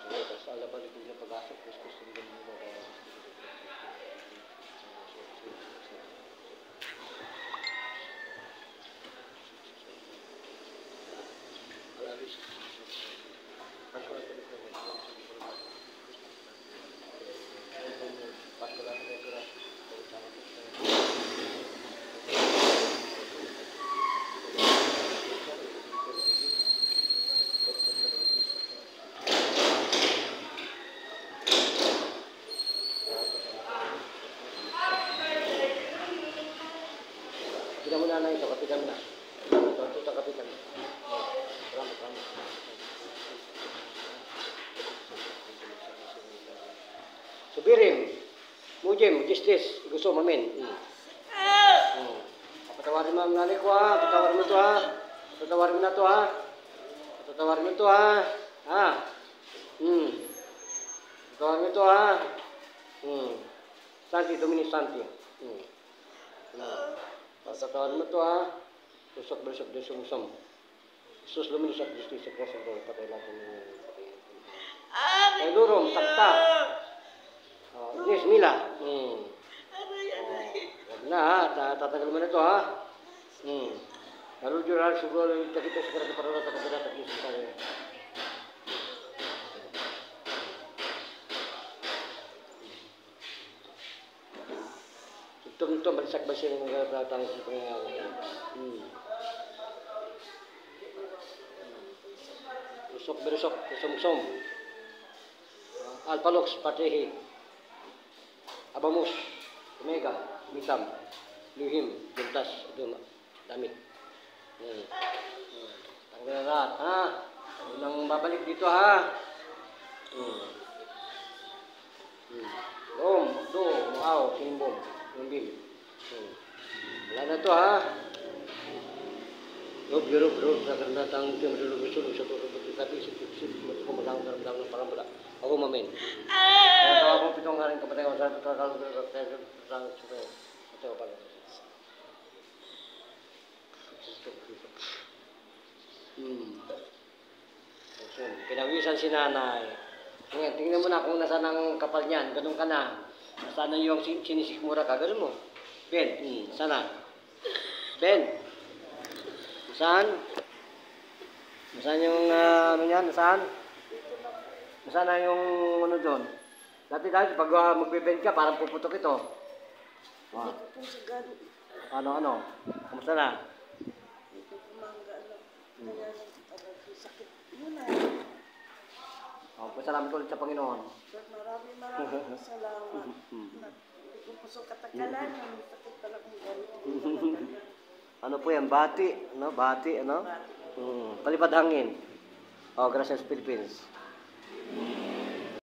Tapos alam balik niya pag-asok, tapos gusto nila muna kaya. Alalis. Kapitan mo na ito, kapitan mo na. Ito, kapitan mo. Salamat. Subirin, Mujem, Justice, gusto mamin. Patawarin mo ang nanay ko ha, patawarin mo to ha. Patawarin mo na to ha. Patawarin mo to ha. Ha? Patawarin mo to ha. Santi, Dominis Santi. Patawarin mo to ha. Tusok-busok din sumusam. Sus luminis at justice sa krasa ko. Patay natin yung patay. Kay Durong, sakta. Yes, Mila. Wag na ha. Tatagal mo na to ha. Lalu jural siguro kita segera kepada kata teknis saya. Itu balisak basi ng mga datang sa pangyayari. Besok kesumsum. Alpalox Patehi. Abamus, Omega, Mitam, Luhim, Juntas, itu damit. Tanggal lahat, ha? Huwag nang babalik dito, ha? Muaw, Sinimbom, Numbim. Wala na to, ha? Biro, sa karnatang tim dulu gusto sa turun tapi ko madang ng parang wala. Ako mamin. Kaya ako pitong galing kapatid ko sa trabaho sa pala. Pinawisan si nanay. Ngayon, tingnan mo na kung nasaan ang kapal niyan. Ganun ka na. Nasaan na yung sinisikmura ka. Ganun mo. Ben, sana. Ben. Nasaan? Nasaan yung ano niyan? Nasaan? Nasaan na yung ano doon? Dati pag magbe-bend ka, parang puputok ito. Ano? Kamusta na? Pasalamat ulit sa Panginoon. Maraming salamat. Hindi ko po sa katagalan. Sakit talagang gano'n. Ano po yan? Bati, ano? Palipad hangin. Gracias Philippines.